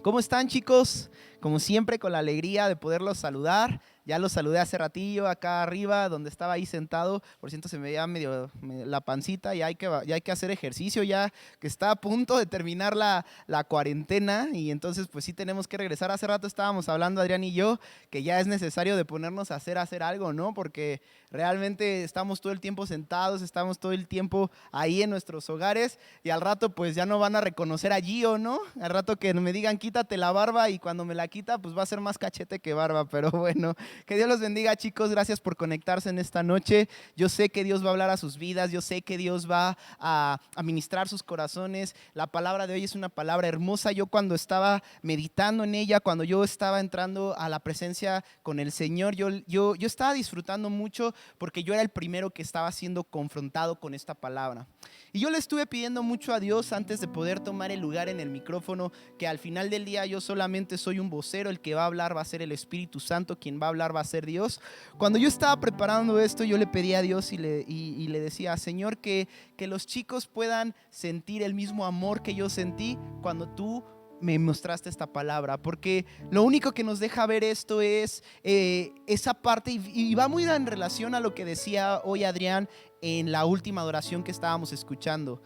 ¿Cómo están, chicos? Como siempre, con la alegría de poderlos saludar. Ya los saludé hace ratillo acá arriba, donde estaba ahí sentado. Por cierto, se me veía medio la pancita. Ya hay que hacer ejercicio, ya que está a punto de terminar la cuarentena. Y entonces, pues sí tenemos que regresar. Hace rato estábamos hablando, Adrián y yo, que ya es necesario de ponernos a hacer algo, ¿no? Porque realmente estamos todo el tiempo sentados, estamos todo el tiempo ahí en nuestros hogares. Y al rato, pues ya no van a reconocer a Gio, ¿no? Al rato que me digan, quítate la barba. Y cuando me la quita, pues va a ser más cachete que barba. Pero bueno. Que Dios los bendiga, chicos. Gracias por conectarse en esta noche. Yo sé que Dios va a hablar a sus vidas. Yo sé que Dios va a ministrar sus corazones. La palabra de hoy es una palabra hermosa. Yo cuando estaba meditando en ella, cuando yo estaba entrando a la presencia con el Señor, yo estaba disfrutando mucho porque yo era el primero que estaba siendo confrontado con esta palabra. Y yo le estuve pidiendo mucho a Dios antes de poder tomar el lugar en el micrófono, que al final del día yo solamente soy un vocero. El que va a hablar va a ser el Espíritu Santo, quien va a hablar va a ser Dios. Cuando yo estaba preparando esto, yo le pedí a Dios y le decía, Señor, que los chicos puedan sentir el mismo amor que yo sentí cuando tú me mostraste esta palabra, porque lo único que nos deja ver esto es esa parte, y va muy en relación a lo que decía hoy Adrián en la última adoración que estábamos escuchando.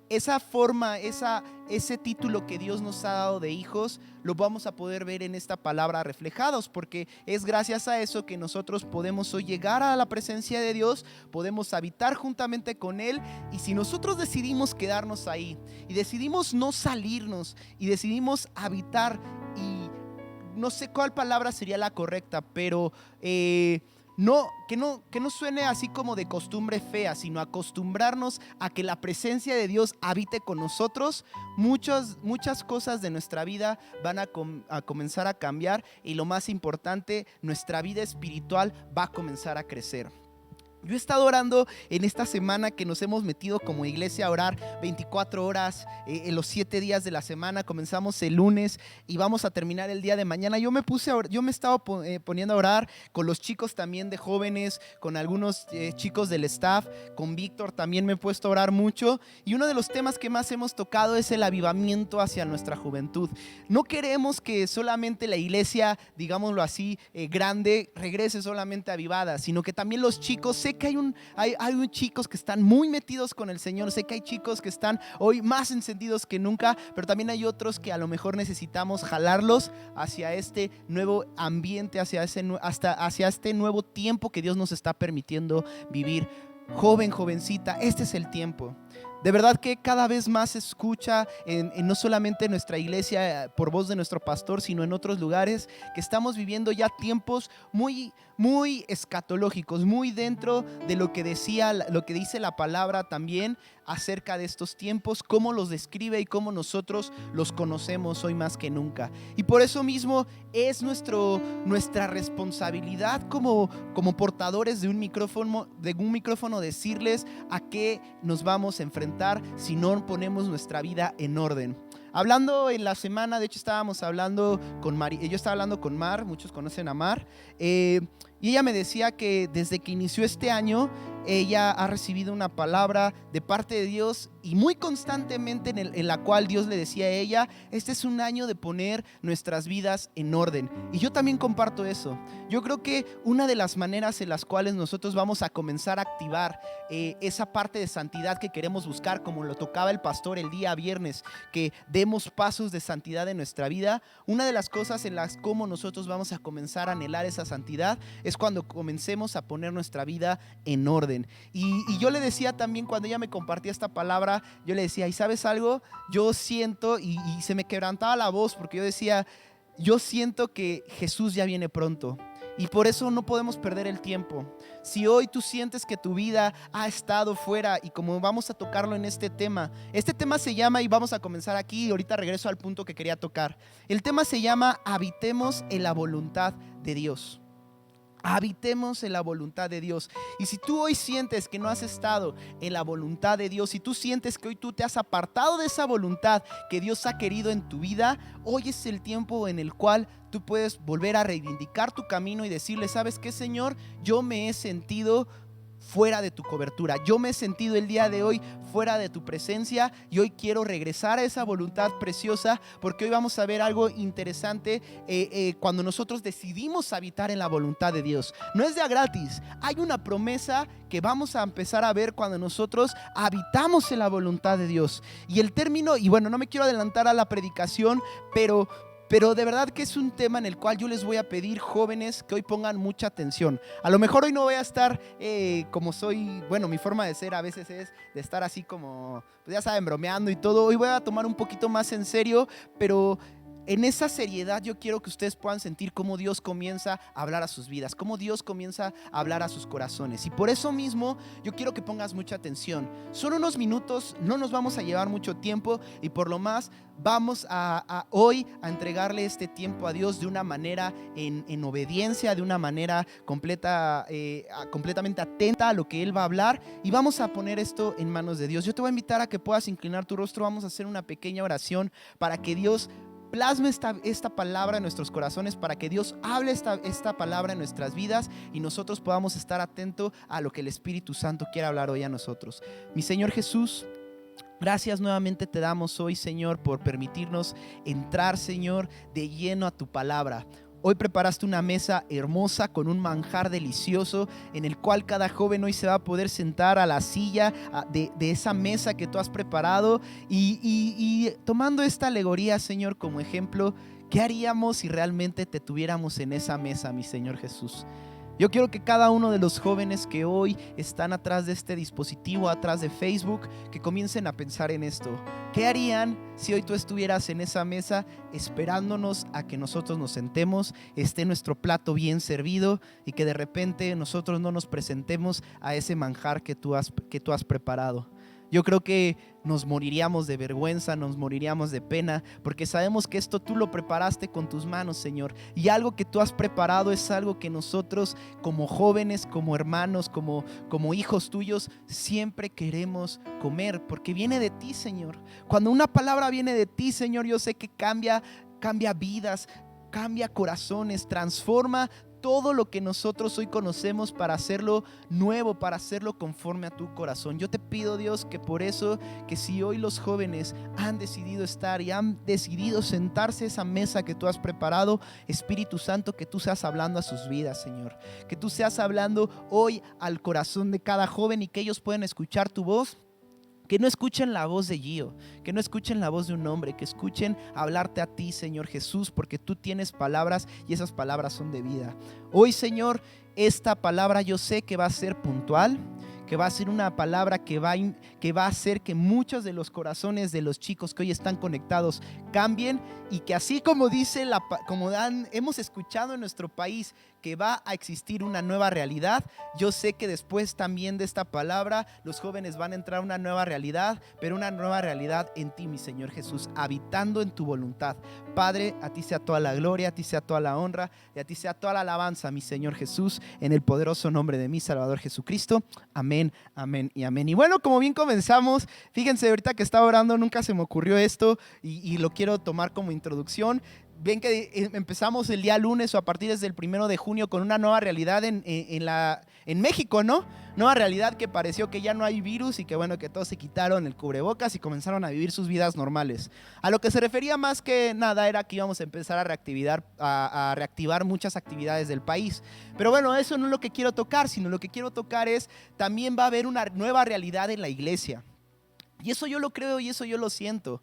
Esa forma, ese título que Dios nos ha dado de hijos, lo vamos a poder ver en esta palabra reflejados, porque es gracias a eso que nosotros podemos hoy llegar a la presencia de Dios, podemos habitar juntamente con Él. Y si nosotros decidimos quedarnos ahí y decidimos no salirnos y decidimos habitar, y no sé cuál palabra sería la correcta, pero que no suene así como de costumbre fea, sino acostumbrarnos a que la presencia de Dios habite con nosotros. Muchas cosas de nuestra vida van a comenzar a cambiar, y lo más importante, nuestra vida espiritual va a comenzar a crecer. Yo he estado orando en esta semana que nos hemos metido como iglesia a orar 24 horas en los 7 días de la semana. Comenzamos el lunes y vamos a terminar el día de mañana. Yo me estaba poniendo a orar con los chicos también de jóvenes, con algunos chicos del staff, con Víctor también me he puesto a orar mucho. Y uno de los temas que más hemos tocado es el avivamiento hacia nuestra juventud. No queremos que solamente la iglesia, digámoslo así, grande, regrese solamente avivada, sino que también los chicos, sé que hay chicos que están muy metidos con el Señor, sé que hay chicos que están hoy más encendidos que nunca, pero también hay otros que a lo mejor necesitamos jalarlos hacia este nuevo ambiente, hacia este nuevo tiempo que Dios nos está permitiendo vivir. Joven, jovencita, este es el tiempo. De verdad que cada vez más se escucha no solamente en nuestra iglesia por voz de nuestro pastor, sino en otros lugares, que estamos viviendo ya tiempos muy, muy escatológicos, muy dentro de lo que dice la palabra también acerca de estos tiempos, cómo los describe y cómo nosotros los conocemos hoy más que nunca. Y por eso mismo es nuestra responsabilidad como portadores de un micrófono decirles a qué nos vamos a enfrentar si no ponemos nuestra vida en orden. Hablando en la semana, de hecho estábamos hablando con Mar, yo estaba hablando con Mar, muchos conocen a Mar, y ella me decía que desde que inició este año ella ha recibido una palabra de parte de Dios, y muy constantemente en la cual Dios le decía a ella, este es un año de poner nuestras vidas en orden. Y yo también comparto eso. Yo creo que una de las maneras en las cuales nosotros vamos a comenzar a activar esa parte de santidad que queremos buscar, como lo tocaba el pastor el día viernes, que demos pasos de santidad en nuestra vida, una de las cosas en las como nosotros vamos a comenzar a anhelar esa santidad es cuando comencemos a poner nuestra vida en orden. Y yo le decía también, cuando ella me compartía esta palabra, yo le decía, ¿y sabes algo? Yo siento, y se me quebrantaba la voz, porque yo decía, yo siento que Jesús ya viene pronto. Y por eso no podemos perder el tiempo. Si hoy tú sientes que tu vida ha estado fuera, y como vamos a tocarlo en este tema se llama, y vamos a comenzar aquí, y ahorita regreso al punto que quería tocar. El tema se llama habitemos en la voluntad de Dios. Habitemos en la voluntad de Dios. Y si tú hoy sientes que no has estado en la voluntad de Dios, si tú sientes que hoy tú te has apartado de esa voluntad que Dios ha querido en tu vida, hoy es el tiempo en el cual tú puedes volver a reivindicar tu camino y decirle, ¿sabes qué, Señor? Yo me he sentido fuera de tu cobertura. Yo me he sentido el día de hoy fuera de tu presencia y hoy quiero regresar a esa voluntad preciosa, porque hoy vamos a ver algo interesante cuando nosotros decidimos habitar en la voluntad de Dios. No es de a gratis, hay una promesa que vamos a empezar a ver cuando nosotros habitamos en la voluntad de Dios. Y el término, y bueno, no me quiero adelantar a la predicación, pero de verdad que es un tema en el cual yo les voy a pedir, jóvenes, que hoy pongan mucha atención. A lo mejor hoy no voy a estar como soy, bueno, mi forma de ser a veces es de estar así como, pues ya saben, bromeando y todo. Hoy voy a tomar un poquito más en serio, pero en esa seriedad yo quiero que ustedes puedan sentir cómo Dios comienza a hablar a sus vidas, cómo Dios comienza a hablar a sus corazones. Y por eso mismo yo quiero que pongas mucha atención. Son unos minutos, no nos vamos a llevar mucho tiempo, y por lo más vamos hoy a entregarle este tiempo a Dios de una manera en obediencia, de una manera completamente atenta a lo que Él va a hablar, y vamos a poner esto en manos de Dios. Yo te voy a invitar a que puedas inclinar tu rostro. Vamos a hacer una pequeña oración para que Dios plasme esta palabra en nuestros corazones, para que Dios hable esta palabra en nuestras vidas y nosotros podamos estar atentos a lo que el Espíritu Santo quiere hablar hoy a nosotros. Mi Señor Jesús, gracias nuevamente te damos hoy, Señor, por permitirnos entrar, Señor, de lleno a tu palabra. Hoy preparaste una mesa hermosa con un manjar delicioso en el cual cada joven hoy se va a poder sentar a la silla de esa mesa que tú has preparado, y tomando esta alegoría, Señor, como ejemplo, ¿qué haríamos si realmente te tuviéramos en esa mesa, mi Señor Jesús? Yo quiero que cada uno de los jóvenes que hoy están atrás de este dispositivo, atrás de Facebook, que comiencen a pensar en esto. ¿Qué harían si hoy tú estuvieras en esa mesa esperándonos a que nosotros nos sentemos, esté nuestro plato bien servido y que de repente nosotros no nos presentemos a ese manjar que tú has preparado? Yo creo que nos moriríamos de vergüenza, nos moriríamos de pena, porque sabemos que esto tú lo preparaste con tus manos, Señor. Y algo que tú has preparado es algo que nosotros como jóvenes, como hermanos, como hijos tuyos, siempre queremos comer, porque viene de ti, Señor. Cuando una palabra viene de ti, Señor, yo sé que cambia vidas, cambia corazones, transforma todo lo que nosotros hoy conocemos para hacerlo nuevo, para hacerlo conforme a tu corazón. Yo te pido, Dios, que por eso, que si hoy los jóvenes han decidido estar y han decidido sentarse a esa mesa que tú has preparado, Espíritu Santo, que tú seas hablando a sus vidas, Señor. Que tú seas hablando hoy al corazón de cada joven y que ellos puedan escuchar tu voz. Que no escuchen la voz de Gio, que no escuchen la voz de un hombre, que escuchen hablarte a ti, Señor Jesús, porque tú tienes palabras y esas palabras son de vida. Hoy, Señor, esta palabra yo sé que va a ser puntual, que va a ser una palabra que va a hacer que muchos de los corazones de los chicos que hoy están conectados cambien, y que así como dice, hemos escuchado en nuestro país que va a existir una nueva realidad, yo sé que después también de esta palabra los jóvenes van a entrar a una nueva realidad, pero una nueva realidad en ti, mi Señor Jesús, habitando en tu voluntad. Padre, a ti sea toda la gloria, a ti sea toda la honra y a ti sea toda la alabanza, mi Señor Jesús, en el poderoso nombre de mi Salvador Jesucristo. Amén, amén y amén. Y bueno, como bien comenzamos, fíjense, ahorita que estaba orando nunca se me ocurrió esto y lo quiero tomar como introducción. Ven que empezamos el día lunes o a partir desde el 1 de junio con una nueva realidad en México, ¿no? Nueva realidad que pareció que ya no hay virus y que bueno, que todos se quitaron el cubrebocas y comenzaron a vivir sus vidas normales. A lo que se refería más que nada era que íbamos a empezar a reactivar muchas actividades del país. Pero bueno, eso no es lo que quiero tocar, sino lo que quiero tocar es también va a haber una nueva realidad en la iglesia. Y eso yo lo creo y eso yo lo siento.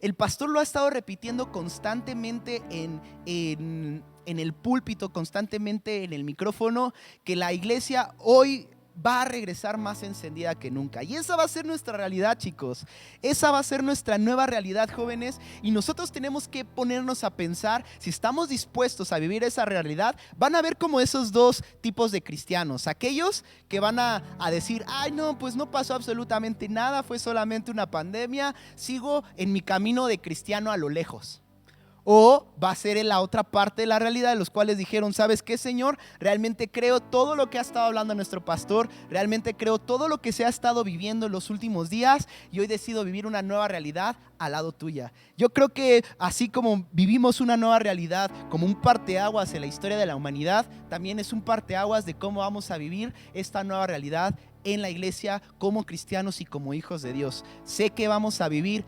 El pastor lo ha estado repitiendo constantemente en el púlpito, constantemente en el micrófono, que la iglesia hoy va a regresar más encendida que nunca. Y esa va a ser nuestra realidad, chicos. Esa va a ser nuestra nueva realidad, jóvenes. Y nosotros tenemos que ponernos a pensar si estamos dispuestos a vivir esa realidad. Van a ver como esos dos tipos de cristianos. Aquellos que van a decir, ay no, pues no pasó absolutamente nada, fue solamente una pandemia, sigo en mi camino de cristiano a lo lejos. O va a ser en la otra parte de la realidad, de los cuales dijeron, ¿sabes qué, Señor? Realmente creo todo lo que ha estado hablando nuestro pastor, realmente creo todo lo que se ha estado viviendo en los últimos días y hoy decido vivir una nueva realidad al lado tuya. Yo creo que así como vivimos una nueva realidad como un parteaguas en la historia de la humanidad, también es un parteaguas de cómo vamos a vivir esta nueva realidad en la iglesia como cristianos y como hijos de Dios. Sé que vamos a vivir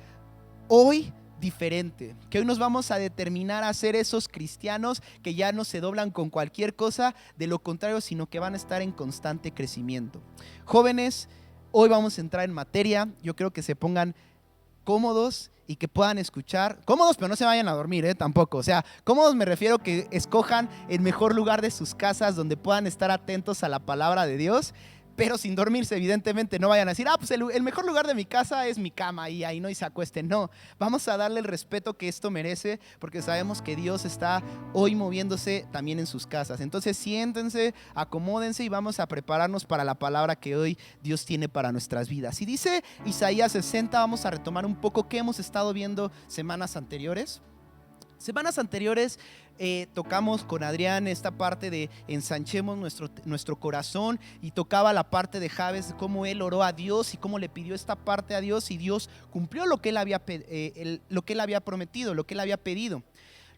hoy diferente, que hoy nos vamos a determinar a ser esos cristianos que ya no se doblan con cualquier cosa, de lo contrario, sino que van a estar en constante crecimiento. Jóvenes, hoy vamos a entrar en materia. Yo creo que se pongan cómodos y que puedan escuchar, cómodos pero no se vayan a dormir, tampoco, o sea, cómodos me refiero que escojan el mejor lugar de sus casas donde puedan estar atentos a la palabra de Dios, pero sin dormirse, evidentemente. No vayan a decir, pues el mejor lugar de mi casa es mi cama y ahí no, y se acuesten. No, vamos a darle el respeto que esto merece, porque sabemos que Dios está hoy moviéndose también en sus casas. Entonces siéntense, acomódense y vamos a prepararnos para la palabra que hoy Dios tiene para nuestras vidas. Y dice Isaías 60, vamos a retomar un poco qué hemos estado viendo semanas anteriores. Semanas anteriores tocamos con Adrián esta parte de ensanchemos nuestro corazón, y tocaba la parte de Jabes, cómo él oró a Dios y cómo le pidió esta parte a Dios, y Dios cumplió lo que él había prometido, lo que él había pedido.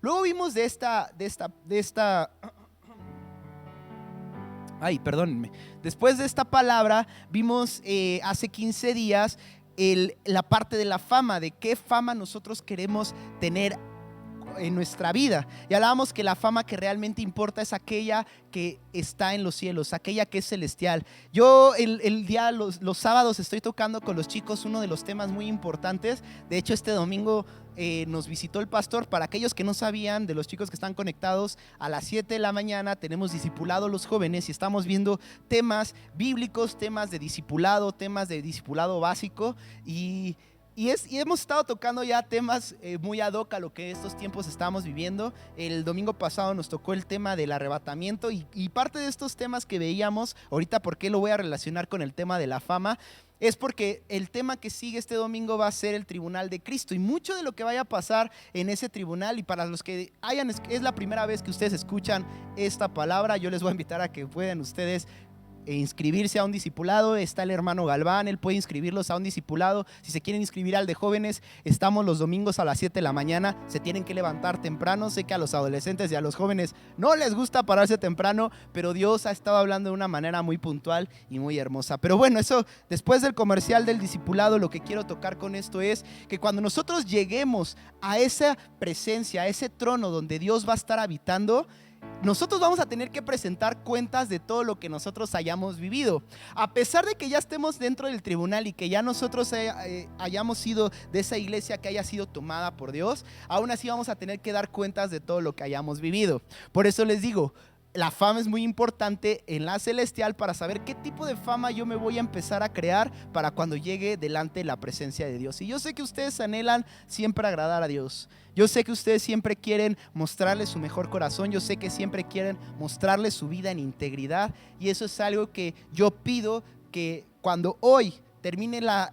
Luego vimos de esta ay, perdónenme. Después de esta palabra vimos hace 15 días la parte de la fama, de qué fama nosotros queremos tener en nuestra vida. Y hablábamos que la fama que realmente importa es aquella que está en los cielos, aquella que es celestial. Yo los sábados estoy tocando con los chicos uno de los temas muy importantes. De hecho, este domingo nos visitó el pastor. Para aquellos que no sabían, de los chicos que están conectados, a las 7 de la mañana tenemos discipulado los jóvenes y estamos viendo temas bíblicos, temas de discipulado básico, y hemos estado tocando ya temas muy ad hoc a lo que estos tiempos estamos viviendo. El domingo pasado nos tocó el tema del arrebatamiento, y parte de estos temas que veíamos ahorita, ¿por qué lo voy a relacionar con el tema de la fama? Es porque el tema que sigue este domingo va a ser el tribunal de Cristo, y mucho de lo que vaya a pasar en ese tribunal, y para los que es la primera vez que ustedes escuchan esta palabra, yo les voy a invitar a que puedan ustedes inscribirse a un discipulado. Está el hermano Galván, él puede inscribirlos a un discipulado. Si se quieren inscribir al de jóvenes, estamos los domingos a las 7 de la mañana. Se tienen que levantar temprano. Sé que a los adolescentes y a los jóvenes no les gusta pararse temprano, pero Dios ha estado hablando de una manera muy puntual y muy hermosa. Pero bueno, eso después del comercial del discipulado, lo que quiero tocar con esto es que cuando nosotros lleguemos a esa presencia, a ese trono donde Dios va a estar habitando, nosotros vamos a tener que presentar cuentas de todo lo que nosotros hayamos vivido. A pesar de que ya estemos dentro del tribunal y que ya nosotros hayamos sido de esa iglesia que haya sido tomada por Dios, aún así vamos a tener que dar cuentas de todo lo que hayamos vivido. Por eso les digo, la fama es muy importante en la celestial para saber qué tipo de fama yo me voy a empezar a crear para cuando llegue delante de la presencia de Dios. Y yo sé que ustedes anhelan siempre agradar a Dios. Yo sé que ustedes siempre quieren mostrarle su mejor corazón. Yo sé que siempre quieren mostrarle su vida en integridad. Y eso es algo que yo pido, que cuando hoy termine la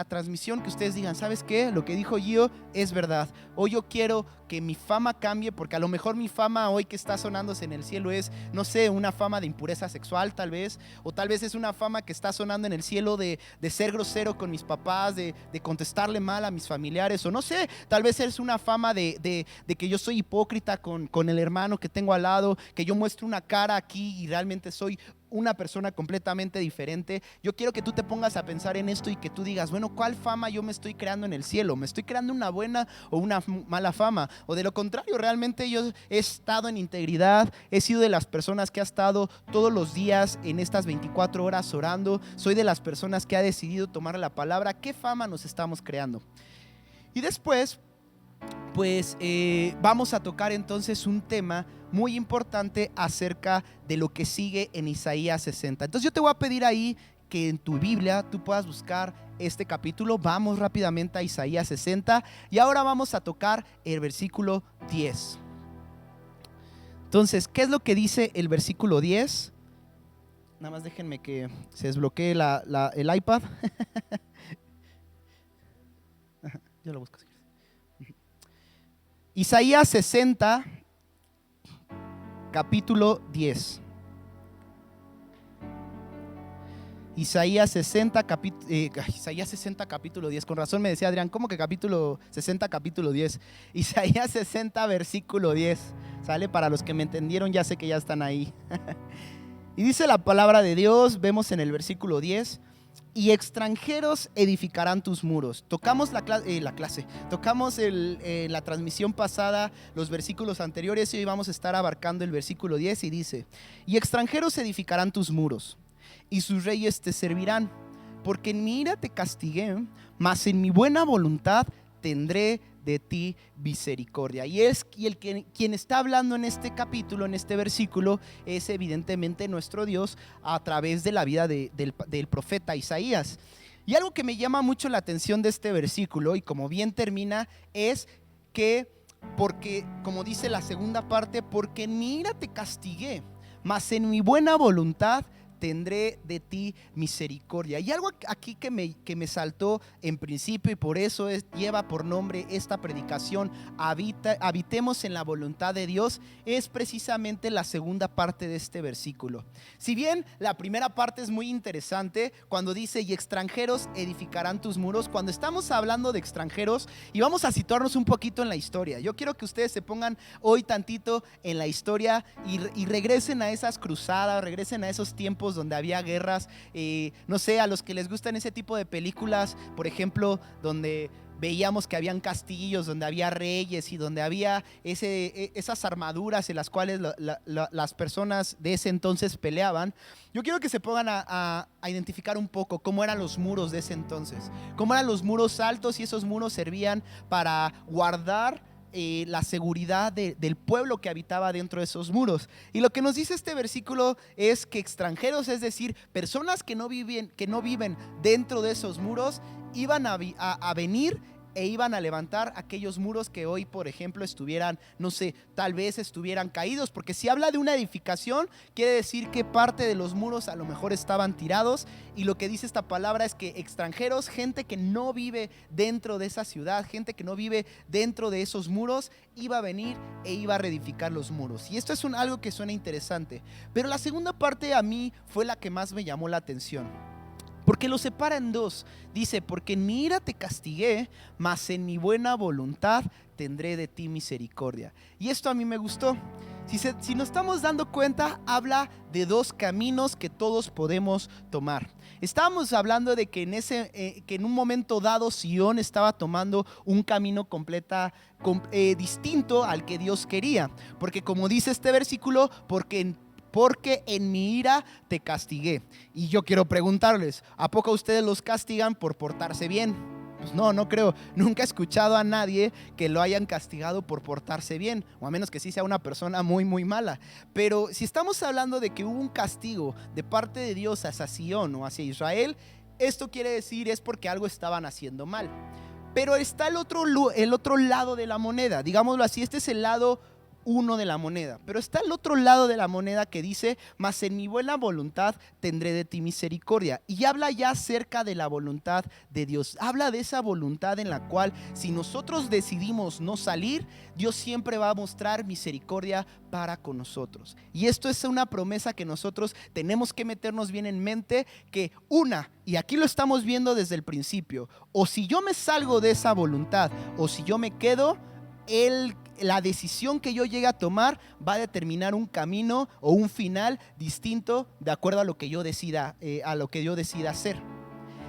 transmisión, que ustedes digan, ¿sabes qué? Lo que dijo Gio es verdad. Hoy yo quiero que mi fama cambie, porque a lo mejor mi fama hoy que está sonándose en el cielo es, no sé, una fama de impureza sexual tal vez, o tal vez es una fama que está sonando en el cielo de ser grosero con mis papás, de contestarle mal a mis familiares, o no sé, tal vez es una fama de que yo soy hipócrita con el hermano que tengo al lado, que yo muestro una cara aquí y realmente soy una persona completamente diferente. Yo quiero que tú te pongas a pensar en esto y que tú digas, bueno, ¿cuál fama yo me estoy creando en el cielo? ¿Me estoy creando una buena o una mala fama? O de lo contrario, realmente yo he estado en integridad, he sido de las personas que ha estado todos los días en estas 24 horas orando, soy de las personas que ha decidido tomar la palabra. ¿Qué fama nos estamos creando? Y después, pues vamos a tocar entonces un tema muy importante acerca de lo que sigue en Isaías 60. Entonces yo te voy a pedir ahí que en tu Biblia tú puedas buscar este capítulo. Vamos rápidamente a Isaías 60 y ahora vamos a tocar el versículo 10. Entonces, ¿qué es lo que dice el versículo 10? Nada más déjenme que se desbloquee el iPad. Yo lo busco. Isaías 60, capítulo 10. Isaías 60, capítulo 10. Con razón me decía Adrián, ¿cómo que capítulo 60, capítulo 10? Isaías 60, versículo 10. ¿Sale? Para los que me entendieron, ya sé que ya están ahí. Y dice la palabra de Dios, vemos en el versículo 10, y extranjeros edificarán tus muros. Tocamos tocamos la transmisión pasada, los versículos anteriores, y hoy vamos a estar abarcando el versículo 10 y dice, y extranjeros edificarán tus muros, y sus reyes te servirán, porque en mi ira te castigué, mas en mi buena voluntad tendré de ti misericordia. Quien está hablando en este capítulo, en este versículo, es evidentemente nuestro Dios a través de la vida del profeta Isaías. Y algo que me llama mucho la atención de este versículo, y como bien termina, es que, porque, como dice la segunda parte, porque en mi ira te castigué, mas en mi buena voluntad tendré de ti misericordia. Y algo aquí que me saltó en principio, y por eso lleva por nombre esta predicación, habitemos en la voluntad de Dios, es precisamente la segunda parte de este versículo. Si bien la primera parte es muy interesante, cuando dice, y extranjeros edificarán tus muros, cuando estamos hablando de extranjeros, y vamos a situarnos un poquito en la historia, yo quiero que ustedes se pongan hoy tantito en la historia y regresen a esas cruzadas, regresen a esos tiempos donde había guerras, no sé, a los que les gustan ese tipo de películas, por ejemplo, donde veíamos que habían castillos, donde había reyes y donde había esas armaduras en las cuales las personas de ese entonces peleaban. Yo quiero que se pongan a identificar un poco cómo eran los muros de ese entonces, cómo eran los muros altos, y esos muros servían para guardar la seguridad del pueblo que habitaba dentro de esos muros. Y lo que nos dice este versículo es que extranjeros, es decir, personas que no viven dentro de esos muros, iban a venir e iban a levantar aquellos muros que hoy, por ejemplo, estuvieran, no sé, tal vez estuvieran caídos, porque si habla de una edificación, quiere decir que parte de los muros a lo mejor estaban tirados, y lo que dice esta palabra es que extranjeros, gente que no vive dentro de esa ciudad, gente que no vive dentro de esos muros, iba a venir e iba a reedificar los muros. Y esto es algo que suena interesante, pero la segunda parte a mí fue la que más me llamó la atención, porque lo separa en dos. Dice, porque en mi ira te castigué, mas en mi buena voluntad tendré de ti misericordia. Y esto a mí me gustó. Si nos estamos dando cuenta, habla de dos caminos que todos podemos tomar. Estábamos hablando de que que en un momento dado Sión estaba tomando un camino distinto al que Dios quería. Porque como dice este versículo, porque en mi ira te castigué. Y yo quiero preguntarles, ¿a poco ustedes los castigan por portarse bien? Pues no creo. Nunca he escuchado a nadie que lo hayan castigado por portarse bien, o a menos que sí sea una persona muy, muy mala. Pero si estamos hablando de que hubo un castigo de parte de Dios hacia Sión o hacia Israel, esto quiere decir es porque algo estaban haciendo mal. Pero está el otro lado de la moneda, digámoslo así. Este es el lado uno de la moneda, pero está el otro lado de la moneda que dice, mas en mi buena voluntad tendré de ti misericordia. Y habla ya acerca de la voluntad de Dios. Habla de esa voluntad en la cual, si nosotros decidimos no salir, Dios siempre va a mostrar misericordia para con nosotros. Y esto es una promesa que nosotros tenemos que meternos bien en mente, que y aquí lo estamos viendo desde el principio, o si yo me salgo de esa voluntad, o si yo me quedo, la decisión que yo llegue a tomar va a determinar un camino o un final distinto de acuerdo a lo que yo decida hacer.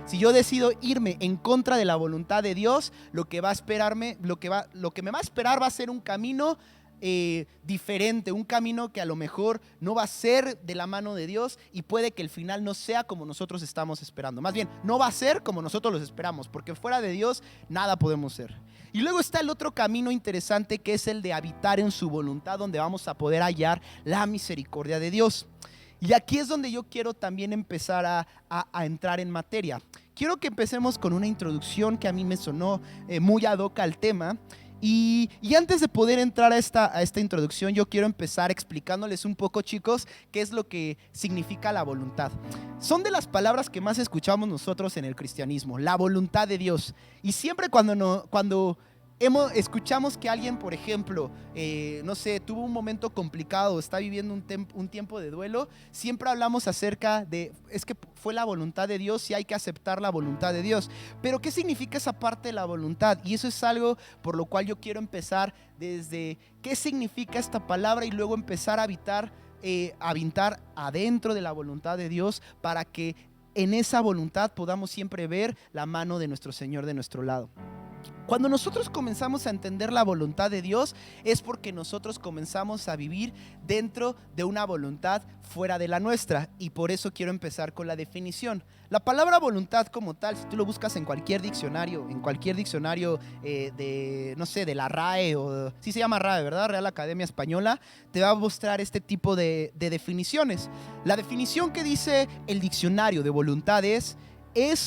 Si yo decido irme en contra de la voluntad de Dios, lo que me va a esperar va a ser un camino diferente, un camino que a lo mejor no va a ser de la mano de Dios, y puede que el final no sea como nosotros estamos esperando. Más bien, no va a ser como nosotros los esperamos, porque fuera de Dios nada podemos ser. Y luego está el otro camino interesante, que es el de habitar en su voluntad, donde vamos a poder hallar la misericordia de Dios. Y aquí es donde yo quiero también empezar a entrar en materia. Quiero que empecemos con una introducción que a mí me sonó muy ad hoc al tema. Y antes de poder entrar a esta introducción, yo quiero empezar explicándoles un poco, chicos, qué es lo que significa la voluntad. Son de las palabras que más escuchamos nosotros en el cristianismo, la voluntad de Dios. Y siempre cuando escuchamos que alguien, por ejemplo, no sé, tuvo un momento complicado, está viviendo un tiempo de duelo, siempre hablamos acerca de, es que fue la voluntad de Dios y hay que aceptar la voluntad de Dios. Pero ¿qué significa esa parte de la voluntad? Y eso es algo por lo cual yo quiero empezar desde qué significa esta palabra, y luego empezar a habitar habitar adentro de la voluntad de Dios para que en esa voluntad podamos siempre ver la mano de nuestro Señor de nuestro lado. Cuando nosotros comenzamos a entender la voluntad de Dios es porque nosotros comenzamos a vivir dentro de una voluntad fuera de la nuestra, y por eso quiero empezar con la definición. La palabra voluntad como tal, si tú lo buscas en cualquier diccionario, no sé, de la RAE, o sí se llama RAE, ¿verdad? Real Academia Española, te va a mostrar este tipo de definiciones. La definición que dice el diccionario de voluntad es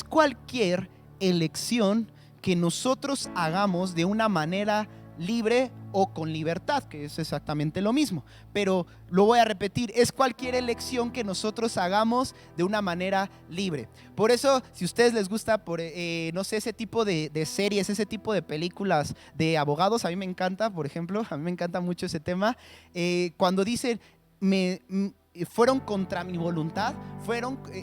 cualquier elección que nosotros hagamos de una manera libre o con libertad, que es exactamente lo mismo, pero lo voy a repetir, es cualquier elección que nosotros hagamos de una manera libre. Por eso, si a ustedes les gusta, no sé, ese tipo de series, ese tipo de películas de abogados, a mí me encanta, por ejemplo, a mí me encanta mucho ese tema, cuando dicen, fueron contra mi voluntad,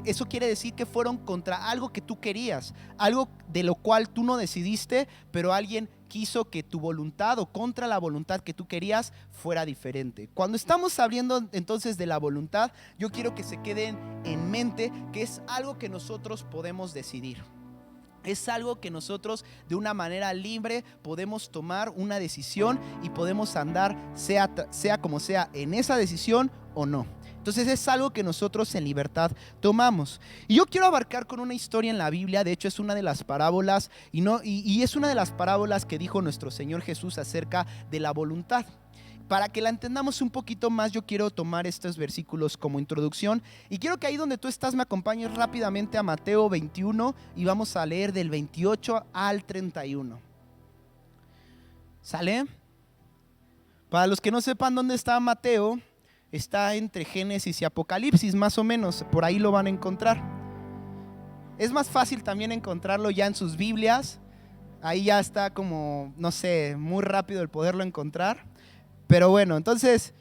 eso quiere decir que fueron contra algo que tú querías, algo de lo cual tú no decidiste, pero alguien quiso que tu voluntad, o contra la voluntad que tú querías, fuera diferente. Cuando estamos hablando entonces de la voluntad, yo quiero que se queden en mente que es algo que nosotros podemos decidir. Es algo que nosotros de una manera libre podemos tomar una decisión y podemos andar sea como sea en esa decisión o no. Entonces es algo que nosotros en libertad tomamos. Y yo quiero abarcar con una historia en la Biblia. De hecho es una de las parábolas y es una de las parábolas que dijo nuestro Señor Jesús acerca de la voluntad. Para que la entendamos un poquito más, yo quiero tomar estos versículos como introducción y quiero que ahí donde tú estás me acompañes rápidamente a Mateo 21 y vamos a leer del 28 al 31. ¿Sale? Para los que no sepan dónde está Mateo, está entre Génesis y Apocalipsis, más o menos, por ahí lo van a encontrar. Es más fácil también encontrarlo ya en sus Biblias, ahí ya está como, no sé, muy rápido el poderlo encontrar. Pero bueno, entonces,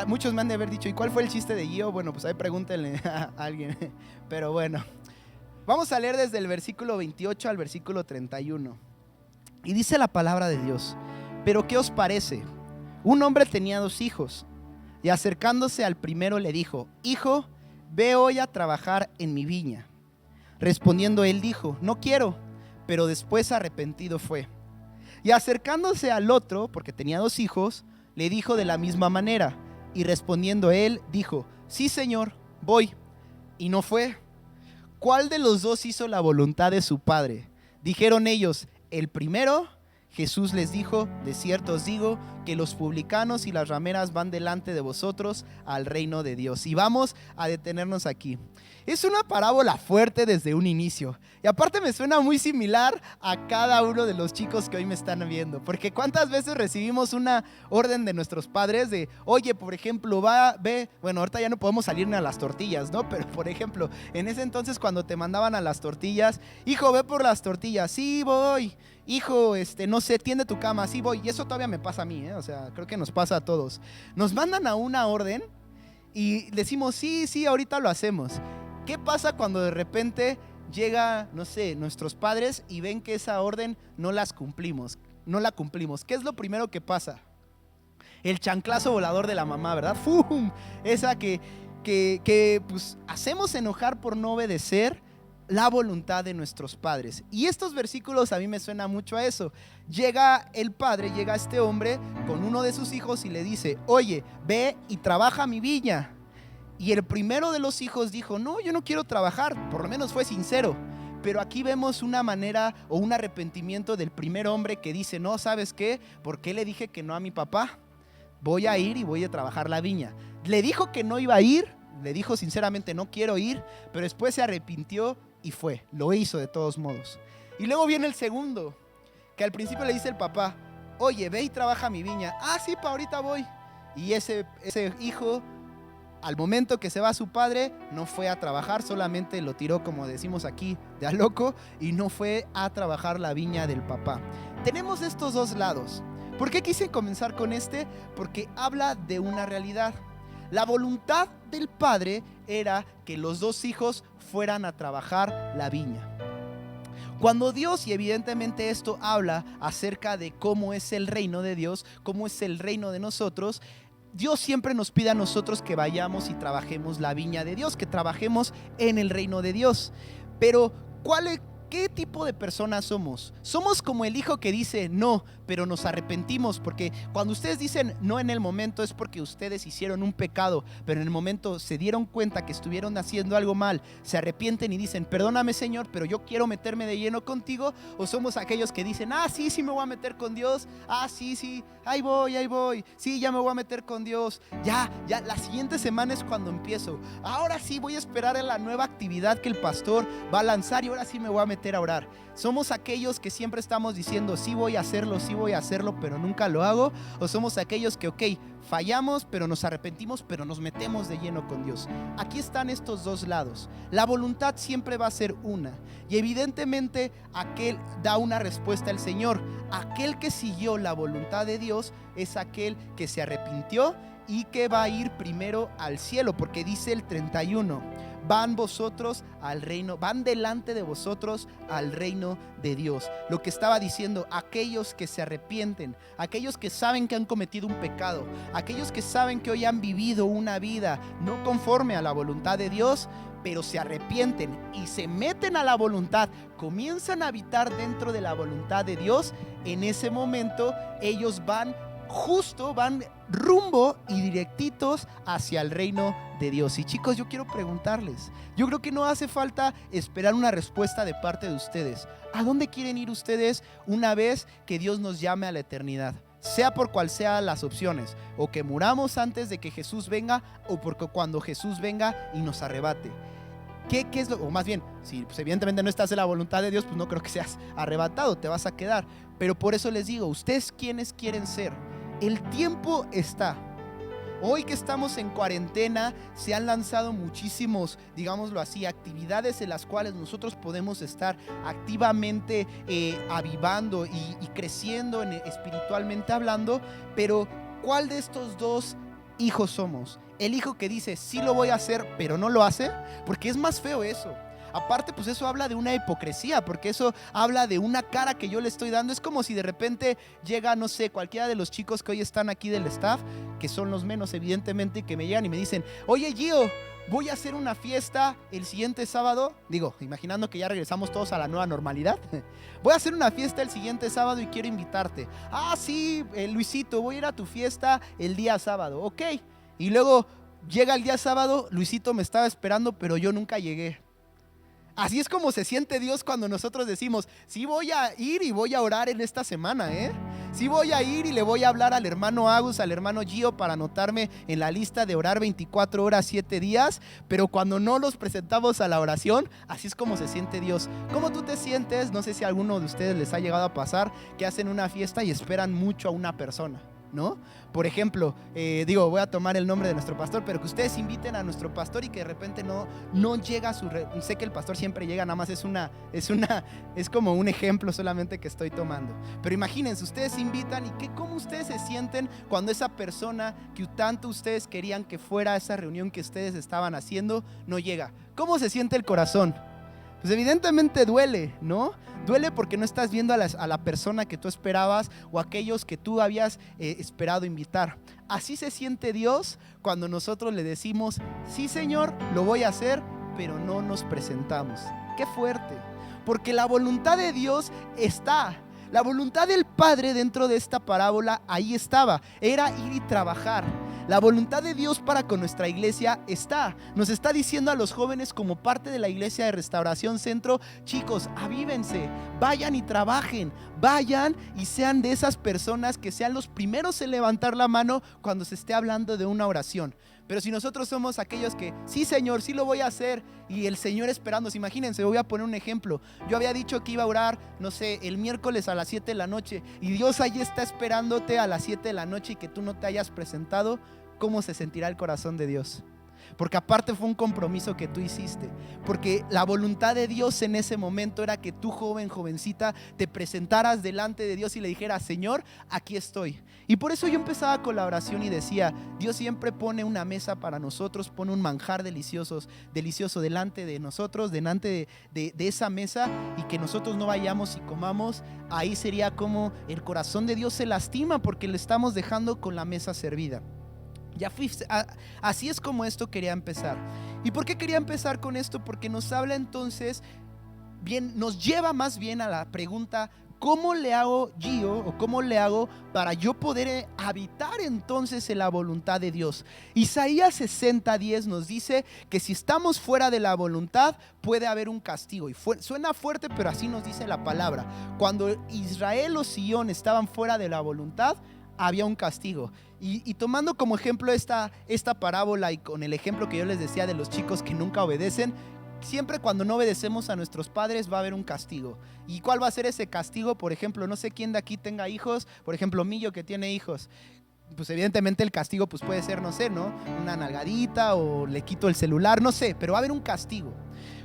muchos me han de haber dicho, ¿y cuál fue el chiste de Gio? Bueno, pues ahí pregúntenle a alguien. Pero bueno, vamos a leer desde el versículo 28 al versículo 31. Y dice la palabra de Dios: ¿pero qué os parece? Un hombre tenía 2 hijos, y acercándose al primero le dijo: Hijo, ve hoy a trabajar en mi viña. Respondiendo él dijo: No quiero, pero después arrepentido fue. Y acercándose al otro, porque tenía 2 hijos, le dijo de la misma manera, y respondiendo él dijo: Sí, señor, voy. Y no fue. ¿Cuál de los 2 hizo la voluntad de su padre? Dijeron ellos: el primero. Jesús les dijo: de cierto os digo que los publicanos y las rameras van delante de vosotros al reino de Dios. Y vamos a detenernos aquí. Es una parábola fuerte desde un inicio. Y aparte me suena muy similar a cada uno de los chicos que hoy me están viendo. Porque cuántas veces recibimos una orden de nuestros padres de, oye, por ejemplo, ve, bueno, ahorita ya no podemos salir ni a las tortillas, ¿no? Pero por ejemplo, en ese entonces cuando te mandaban a las tortillas, hijo, ve por las tortillas. Sí, voy. Hijo, no sé, tiende tu cama. Sí, voy. Y eso todavía me pasa a mí, ¿eh? O sea, creo que nos pasa a todos. Nos mandan a una orden y decimos, sí, ahorita lo hacemos. ¿Qué pasa cuando de repente llega, no sé, nuestros padres y ven que esa orden no la cumplimos? ¿Qué es lo primero que pasa? El chanclazo volador de la mamá, ¿verdad? ¡Fum! Esa que pues hacemos enojar por no obedecer la voluntad de nuestros padres. Y estos versículos a mí me suena mucho a eso. Llega el padre, llega este hombre con uno de sus hijos y le dice: oye, ve y trabaja mi viña. Y el primero de los hijos dijo: no, yo no quiero trabajar. Por lo menos fue sincero. Pero aquí vemos una manera o un arrepentimiento del primer hombre que dice: no, ¿sabes qué? ¿Por qué le dije que no a mi papá? Voy a ir y voy a trabajar la viña. Le dijo que no iba a ir, le dijo sinceramente: no quiero ir, pero después se arrepintió y fue, lo hizo de todos modos. Y luego viene el segundo, que al principio le dice el papá: oye, ve y trabaja mi viña. Ah, sí, pa, ahorita voy. Y ese hijo, al momento que se va su padre, no fue a trabajar, solamente lo tiró, como decimos aquí, de a loco, y no fue a trabajar la viña del papá. Tenemos estos 2 lados. ¿Por qué quise comenzar con este? Porque habla de una realidad. La voluntad del padre era que los 2 hijos fueran a trabajar la viña. Cuando Dios, y evidentemente esto habla acerca de cómo es el reino de Dios, cómo es el reino de nosotros, Dios siempre nos pide a nosotros que vayamos y trabajemos la viña de Dios, que trabajemos en el reino de Dios. Pero ¿qué tipo de personas somos? Somos como el hijo que dice no, pero nos arrepentimos, porque cuando ustedes dicen no en el momento es porque ustedes hicieron un pecado, pero en el momento se dieron cuenta que estuvieron haciendo algo mal, se arrepienten y dicen perdóname Señor, pero yo quiero meterme de lleno contigo. O somos aquellos que dicen sí me voy a meter con Dios, sí, ahí voy, sí, ya me voy a meter con Dios, ya, la siguiente semana es cuando empiezo, ahora sí voy a esperar en la nueva actividad que el pastor va a lanzar y ahora sí me voy a meter a orar. Somos aquellos que siempre estamos diciendo sí voy a hacerlo, pero nunca lo hago. O somos aquellos que fallamos, pero nos arrepentimos, pero nos metemos de lleno con Dios. Aquí están estos dos lados. La voluntad siempre va a ser una, y evidentemente aquel da una respuesta al Señor. Aquel que siguió la voluntad de Dios es aquel que se arrepintió y que va a ir primero al cielo, porque dice el 31: van vosotros al reino, van delante de vosotros al reino de Dios. Lo que estaba diciendo, aquellos que se arrepienten, aquellos que saben que han cometido un pecado, aquellos que saben que hoy han vivido una vida no conforme a la voluntad de Dios, pero se arrepienten y se meten a la voluntad, comienzan a habitar dentro de la voluntad de Dios. En ese momento ellos van rumbo y directitos hacia el reino de Dios. Y chicos, yo quiero preguntarles, yo creo que no hace falta esperar una respuesta de parte de ustedes. ¿A dónde quieren ir ustedes una vez que Dios nos llame a la eternidad? Sea por cual sea las opciones, o que muramos antes de que Jesús venga, o porque cuando Jesús venga y nos arrebate. ¿Qué es lo? O más bien, si pues evidentemente no estás en la voluntad de Dios, pues no creo que seas arrebatado, te vas a quedar. Pero por eso les digo, ¿ustedes quiénes quieren ser? El tiempo está. Hoy que estamos en cuarentena, se han lanzado muchísimos, digámoslo así, actividades en las cuales nosotros podemos estar activamente avivando y creciendo espiritualmente hablando. Pero ¿cuál de estos dos hijos somos? El hijo que dice sí lo voy a hacer, pero no lo hace, porque es más feo eso. Aparte, pues eso habla de una hipocresía, porque eso habla de una cara que yo le estoy dando. Es como si de repente llega, no sé, cualquiera de los chicos que hoy están aquí del staff, que son los menos evidentemente, que me llegan y me dicen: oye Gio, voy a hacer una fiesta el siguiente sábado. Digo, imaginando que ya regresamos todos a la nueva normalidad. Voy a hacer una fiesta el siguiente sábado y quiero invitarte. Sí, Luisito, voy a ir a tu fiesta el día sábado. Ok. Y luego llega el día sábado, Luisito me estaba esperando, pero yo nunca llegué. Así es como se siente Dios cuando nosotros decimos: sí voy a ir y voy a orar en esta semana, sí voy a ir y le voy a hablar al hermano Agus, al hermano Gio, para anotarme en la lista de orar 24 horas, 7 días. Pero cuando no los presentamos a la oración, así es como se siente Dios. ¿Cómo tú te sientes? No sé si a alguno de ustedes les ha llegado a pasar que hacen una fiesta y esperan mucho a una persona, ¿no? Por ejemplo, voy a tomar el nombre de nuestro pastor, pero que ustedes inviten a nuestro pastor y que de repente no llega sé que el pastor siempre llega, nada más es como un ejemplo solamente que estoy tomando. Pero imagínense, ustedes invitan y ¿cómo ustedes se sienten cuando esa persona que tanto ustedes querían que fuera a esa reunión que ustedes estaban haciendo no llega? ¿Cómo se siente el corazón? Pues evidentemente duele, ¿no? Duele porque no estás viendo a la persona que tú esperabas o aquellos que tú habías esperado invitar. Así se siente Dios cuando nosotros le decimos: sí Señor, lo voy a hacer, pero no nos presentamos. ¡Qué fuerte! Porque la voluntad de Dios está. La voluntad del Padre dentro de esta parábola ahí estaba, era ir y trabajar. La voluntad de Dios para con nuestra iglesia está. Nos está diciendo a los jóvenes como parte de la iglesia de Restauración Centro: chicos, avívense, vayan y trabajen, vayan y sean de esas personas que sean los primeros en levantar la mano cuando se esté hablando de una oración. Pero si nosotros somos aquellos que, sí Señor, sí lo voy a hacer, y el Señor esperando, imagínense, voy a poner un ejemplo. Yo había dicho que iba a orar, no sé, el miércoles a las 7 de la noche, y Dios ahí está esperándote a las 7 de la noche y que tú no te hayas presentado. ¿Cómo se sentirá el corazón de Dios? Porque aparte fue un compromiso que tú hiciste. Porque la voluntad de Dios en ese momento era que tú, jovencita, te presentaras delante de Dios y le dijeras: Señor, aquí estoy. Y por eso yo empezaba con la oración y decía: Dios siempre pone una mesa para nosotros, pone un manjar delicioso delante de nosotros, delante de esa mesa, y que nosotros no vayamos y comamos. Ahí sería como el corazón de Dios se lastima porque le estamos dejando con la mesa servida. Así es como esto quería empezar. ¿Y por qué quería empezar con esto? Porque nos habla entonces, bien, nos lleva más bien a la pregunta: ¿cómo le hago yo, o cómo le hago para yo poder habitar entonces en la voluntad de Dios? Isaías 60:10 nos dice que si estamos fuera de la voluntad puede haber un castigo. Y suena fuerte, pero así nos dice la palabra. Cuando Israel o Sion estaban fuera de la voluntad, había un castigo. Y tomando como ejemplo esta parábola, y con el ejemplo que yo les decía de los chicos que nunca obedecen, siempre cuando no obedecemos a nuestros padres va a haber un castigo. ¿Y cuál va a ser ese castigo? Por ejemplo, no sé quién de aquí tenga hijos. Por ejemplo, Millo, que tiene hijos. Pues evidentemente el castigo pues puede ser, no sé, ¿no? Una nalgadita, o le quito el celular, no sé, pero va a haber un castigo.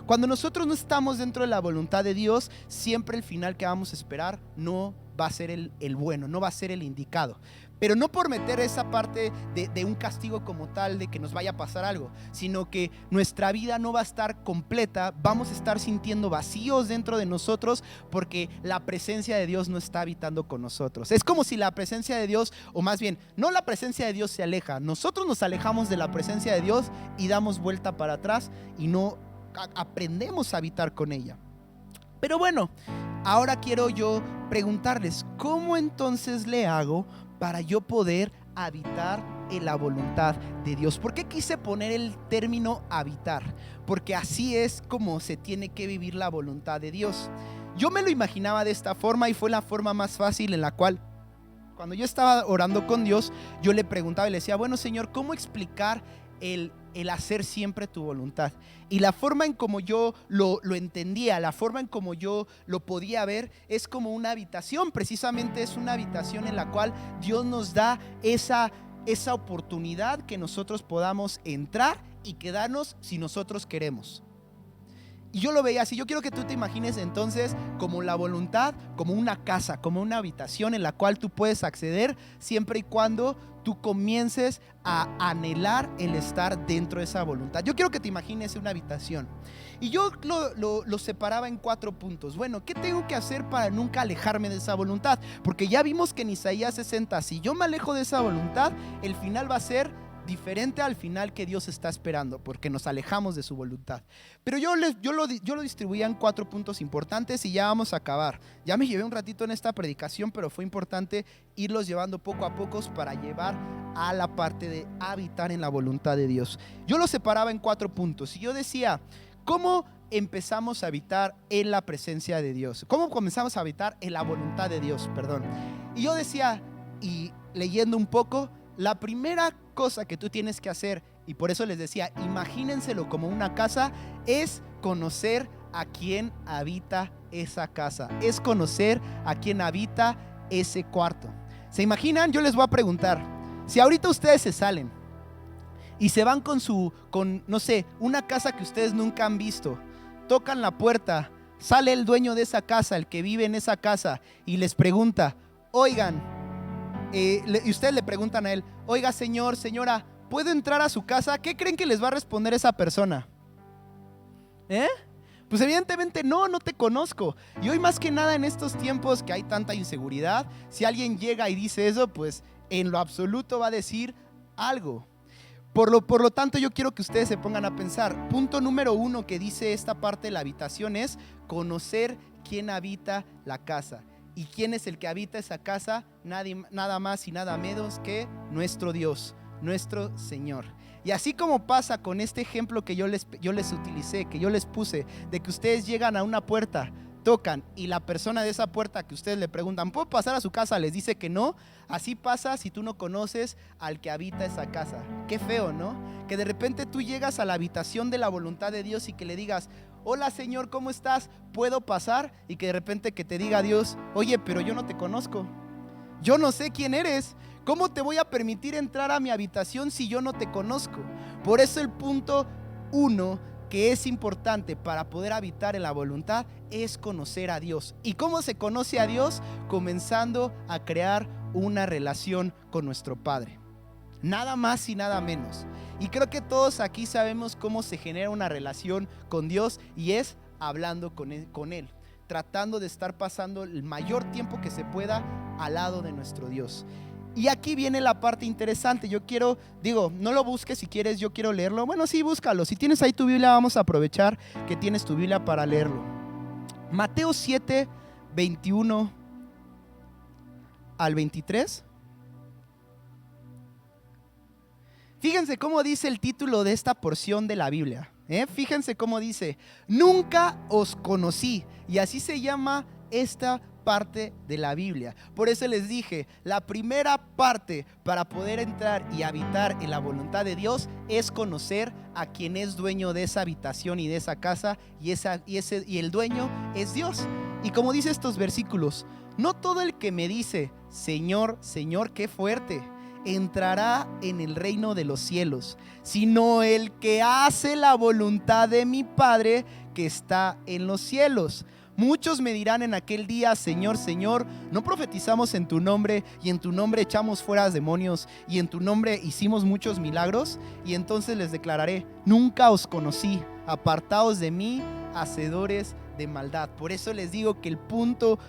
Cuando nosotros no estamos dentro de la voluntad de Dios, siempre el final que vamos a esperar no va a ser el bueno, no va a ser el indicado. Pero no por meter esa parte de un castigo como tal, de que nos vaya a pasar algo, sino que nuestra vida no va a estar completa. Vamos a estar sintiendo vacíos dentro de nosotros porque la presencia de Dios no está habitando con nosotros. Es como si la presencia de Dios, o más bien, no la presencia de Dios se aleja, nosotros nos alejamos de la presencia de Dios y damos vuelta para atrás y no aprendemos a habitar con ella. Pero bueno, ahora quiero yo preguntarles: ¿cómo entonces le hago para yo poder habitar en la voluntad de Dios? ¿Por qué quise poner el término habitar? Porque así es como se tiene que vivir la voluntad de Dios. Yo me lo imaginaba de esta forma, y fue la forma más fácil en la cual, cuando yo estaba orando con Dios, yo le preguntaba y le decía: bueno, Señor, ¿cómo explicar el hacer siempre tu voluntad? Y la forma en como yo lo entendía, la forma en como yo lo podía ver, es como una habitación. Precisamente es una habitación en la cual Dios nos da esa oportunidad que nosotros podamos entrar y quedarnos si nosotros queremos. Y yo lo veía así. Yo quiero que tú te imagines entonces como la voluntad, como una casa, como una habitación en la cual tú puedes acceder siempre y cuando tú comiences a anhelar el estar dentro de esa voluntad. Yo quiero que te imagines una habitación. Y yo lo separaba en 4 puntos. Bueno, ¿qué tengo que hacer para nunca alejarme de esa voluntad? Porque ya vimos que en Isaías 60, si yo me alejo de esa voluntad, el final va a ser diferente al final que Dios está esperando, porque nos alejamos de su voluntad. Pero yo lo distribuía en 4 puntos importantes, y ya vamos a acabar. Ya me llevé un ratito en esta predicación, pero fue importante irlos llevando poco a poco para llevar a la parte de habitar en la voluntad de Dios. Yo lo separaba en 4 puntos, y yo decía: ¿cómo empezamos a habitar en la presencia de Dios? ¿Cómo comenzamos a habitar en la voluntad de Dios? Perdón. Y yo decía, y leyendo un poco, la primera cosa que tú tienes que hacer, y por eso les decía, imagínenselo como una casa, es conocer a quién habita esa casa, es conocer a quién habita ese cuarto. ¿Se imaginan? Yo les voy a preguntar: si ahorita ustedes se salen y se van con no sé, una casa que ustedes nunca han visto, tocan la puerta, sale el dueño de esa casa, el que vive en esa casa, y les pregunta: oigan, y ustedes le preguntan a él: oiga, señor, señora, ¿puedo entrar a su casa? ¿Qué creen que les va a responder esa persona? Pues evidentemente no te conozco. Y hoy, más que nada en estos tiempos que hay tanta inseguridad, si alguien llega y dice eso, pues en lo absoluto va a decir algo. Por lo tanto, yo quiero que ustedes se pongan a pensar. Punto número 1 que dice esta parte de la habitación es conocer quién habita la casa. ¿Y quién es el que habita esa casa? Nada más y nada menos que nuestro Dios, nuestro Señor. Y así como pasa con este ejemplo que yo les utilicé, que yo les puse, de que ustedes llegan a una puerta, tocan, y la persona de esa puerta que ustedes le preguntan: ¿puedo pasar a su casa?, les dice que no. Así pasa si tú no conoces al que habita esa casa. Qué feo, ¿no? Que de repente tú llegas a la habitación de la voluntad de Dios y que le digas: hola, Señor, ¿cómo estás? ¿Puedo pasar? Y que de repente que te diga Dios: oye, pero yo no te conozco, yo no sé quién eres. ¿Cómo te voy a permitir entrar a mi habitación si yo no te conozco? Por eso el punto 1 que es importante para poder habitar en la voluntad es conocer a Dios. ¿Y cómo se conoce a Dios? Comenzando a crear una relación con nuestro Padre. Nada más y nada menos. Y creo que todos aquí sabemos cómo se genera una relación con Dios, y es hablando con Él, tratando de estar pasando el mayor tiempo que se pueda al lado de nuestro Dios. Y aquí viene la parte interesante. No lo busques si quieres, yo quiero leerlo. Bueno, sí, búscalo. Si tienes ahí tu Biblia, vamos a aprovechar que tienes tu Biblia para leerlo. Mateo 7, 21 al 23. Fíjense cómo dice el título de esta porción de la Biblia. Fíjense cómo dice: nunca os conocí. Y así se llama esta parte de la Biblia. Por eso les dije, la primera parte para poder entrar y habitar en la voluntad de Dios es conocer a quien es dueño de esa habitación y de esa casa, y el dueño es Dios. Y como dice estos versículos: no todo el que me dice Señor, Señor, qué fuerte, entrará en el reino de los cielos, sino el que hace la voluntad de mi Padre que está en los cielos. Muchos me dirán en aquel día: Señor, Señor, ¿no profetizamos en tu nombre, y en tu nombre echamos fuera demonios, y en tu nombre hicimos muchos milagros? Y entonces les declararé: nunca os conocí, apartaos de mí, hacedores de maldad. Por eso les digo que el punto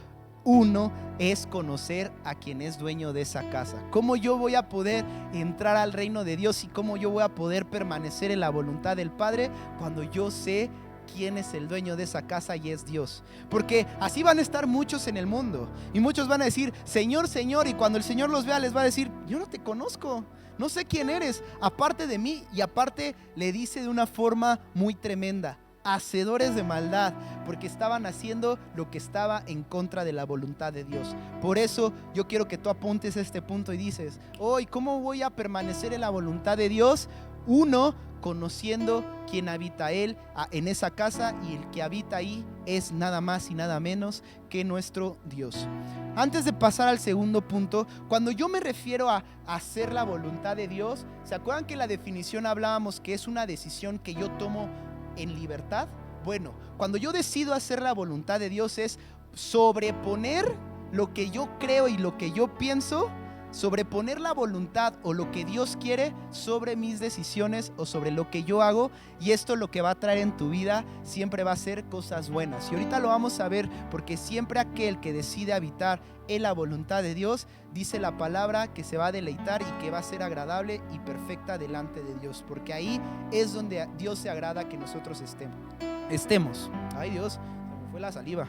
1 es conocer a quien es dueño de esa casa. ¿Cómo yo voy a poder entrar al reino de Dios y cómo yo voy a poder permanecer en la voluntad del Padre? Cuando yo sé quién es el dueño de esa casa, y es Dios. Porque así van a estar muchos en el mundo, y muchos van a decir Señor, Señor, y cuando el Señor los vea les va a decir: yo no te conozco, no sé quién eres, aparte de mí. Y aparte le dice de una forma muy tremenda: hacedores de maldad, porque estaban haciendo lo que estaba en contra de la voluntad de Dios. Por eso yo quiero que tú apuntes este punto y dices: hoy, ¿cómo voy a permanecer en la voluntad de Dios? 1, conociendo quién habita Él en esa casa, y el que habita ahí es nada más y nada menos que nuestro Dios. Antes de pasar al segundo punto, cuando yo me refiero a hacer la voluntad de Dios, ¿se acuerdan que en la definición hablábamos que es una decisión que yo tomo en libertad? Bueno, cuando yo decido hacer la voluntad de Dios es sobreponer lo que yo creo y lo que yo pienso, sobreponer la voluntad o lo que Dios quiere sobre mis decisiones o sobre lo que yo hago. Y esto lo que va a traer en tu vida siempre va a ser cosas buenas. Y ahorita lo vamos a ver, porque siempre aquel que decide habitar en la voluntad de Dios, dice la palabra que se va a deleitar y que va a ser agradable y perfecta delante de Dios, porque ahí es donde Dios se agrada que nosotros estemos. Ay, Dios, se me fue la saliva.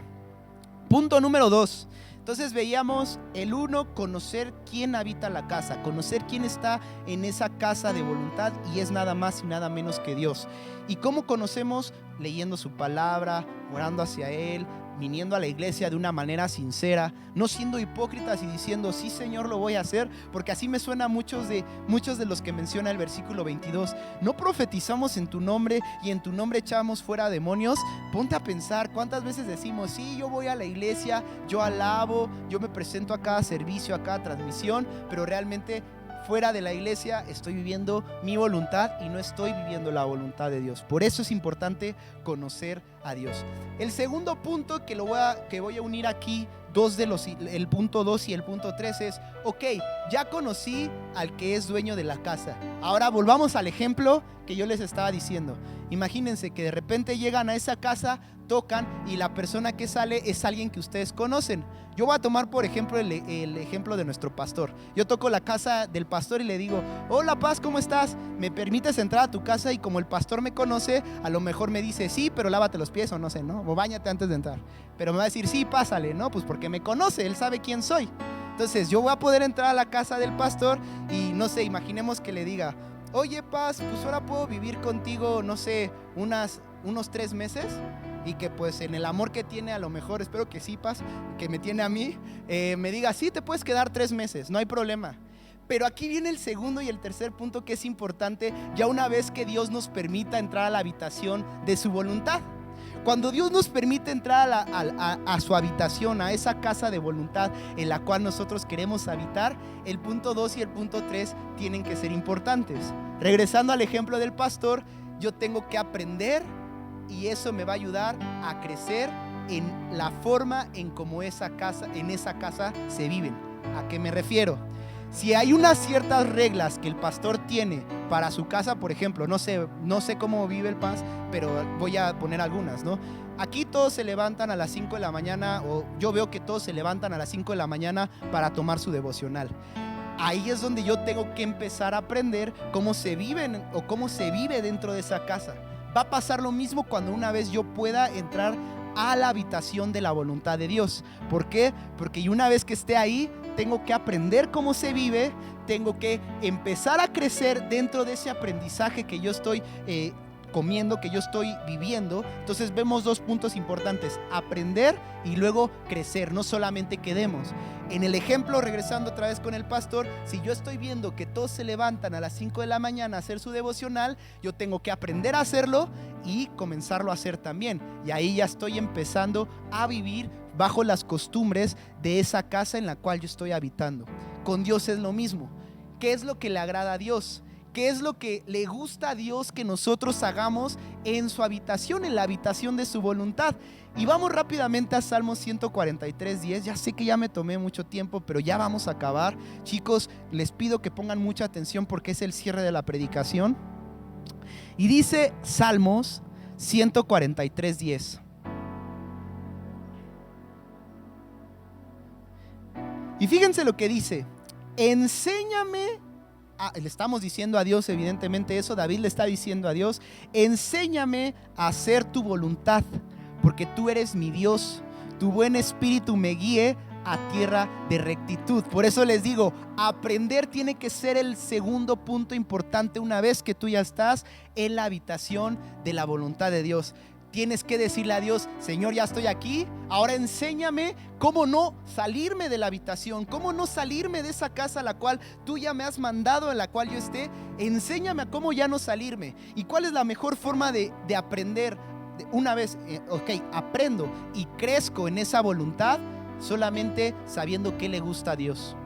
Punto número 2. Entonces veíamos el 1, conocer quién habita la casa, conocer quién está en esa casa de voluntad, y es nada más y nada menos que Dios. ¿Y cómo conocemos? Leyendo su palabra, orando hacia Él, viniendo a la iglesia de una manera sincera, no siendo hipócritas y diciendo sí, Señor, lo voy a hacer, porque así me suena a muchos de los que menciona el versículo 22. No profetizamos en tu nombre y en tu nombre echamos fuera demonios. Ponte a pensar cuántas veces decimos sí, yo voy a la iglesia, yo alabo, yo me presento a cada servicio, a cada transmisión, pero realmente fuera de la iglesia estoy viviendo mi voluntad y no estoy viviendo la voluntad de Dios. Por eso es importante conocer a Dios. El segundo punto que voy a unir aquí, el punto 2 y el punto 3 es: ok, ya conocí al que es dueño de la casa. Ahora volvamos al ejemplo que yo les estaba diciendo. Imagínense que de repente llegan a esa casa, tocan, y la persona que sale es alguien que ustedes conocen. Yo voy a tomar por ejemplo el ejemplo de nuestro pastor. Yo toco la casa del pastor y le digo: hola Paz, ¿cómo estás? ¿Me permites entrar a tu casa? Y como el pastor me conoce, a lo mejor me dice sí, pero lávate los pies, o no sé, ¿no? O báñate antes de entrar. Pero me va a decir sí, pásale, ¿no? Pues porque me conoce, él sabe quién soy. Entonces yo voy a poder entrar a la casa del pastor y no sé, imaginemos que le diga: oye Paz, pues ahora puedo vivir contigo, no sé, unos 3 meses, y que pues en el amor que tiene, a lo mejor, espero que sí, Paz, que me tiene a mí, me diga sí, te puedes quedar 3 meses, no hay problema. Pero aquí viene el segundo y el tercer punto que es importante, ya una vez que Dios nos permita entrar a la habitación de su voluntad. Cuando Dios nos permite entrar a su habitación, a esa casa de voluntad en la cual nosotros queremos habitar, el punto 2 y el punto 3 tienen que ser importantes. Regresando al ejemplo del pastor, yo tengo que aprender, y eso me va a ayudar a crecer en la forma en cómo en esa casa se viven. ¿A qué me refiero? Si hay unas ciertas reglas que el pastor tiene para su casa, por ejemplo, no sé cómo vive el Paz, pero voy a poner algunas, ¿no? Aquí todos se levantan a las 5 de la mañana, o yo veo que todos se levantan a las 5 de la mañana para tomar su devocional. ahí es donde yo tengo que empezar a aprender cómo se vive o cómo se vive dentro de esa casa. Va a pasar lo mismo cuando una vez yo pueda entrar a la habitación de la voluntad de Dios. ¿Por qué? Porque una vez que esté ahí, tengo que aprender cómo se vive, tengo que empezar a crecer dentro de ese aprendizaje que yo estoy comiendo, que yo estoy viviendo. Entonces vemos dos puntos importantes: aprender y luego crecer, no solamente quedemos. En el ejemplo, regresando otra vez con el pastor, si yo estoy viendo que todos se levantan a las 5 de la mañana a hacer su devocional, yo tengo que aprender a hacerlo y comenzarlo a hacer también. Y ahí ya estoy empezando a vivir bajo las costumbres de esa casa en la cual yo estoy habitando. Con Dios es lo mismo. ¿Qué es lo que le agrada a Dios? ¿Qué es lo que le gusta a Dios que nosotros hagamos en su habitación, en la habitación de su voluntad? Y vamos rápidamente a Salmos 143:10. Ya sé que ya me tomé mucho tiempo, pero ya vamos a acabar. Chicos, les pido que pongan mucha atención porque es el cierre de la predicación. Y dice Salmos 143:10. Y fíjense lo que dice: enséñame. Le estamos diciendo a Dios, evidentemente eso, David le está diciendo a Dios: enséñame a hacer tu voluntad, porque tú eres mi Dios, tu buen espíritu me guíe a tierra de rectitud. Por eso les digo, aprender tiene que ser el segundo punto importante una vez que tú ya estás en la habitación de la voluntad de Dios. Tienes que decirle a Dios: Señor, ya estoy aquí, ahora enséñame cómo no salirme de la habitación, cómo no salirme de esa casa a la cual tú ya me has mandado, en la cual yo esté. Enséñame a cómo ya no salirme. ¿Y cuál es la mejor forma de aprender? Una vez, aprendo y crezco en esa voluntad, solamente sabiendo qué le gusta a Dios,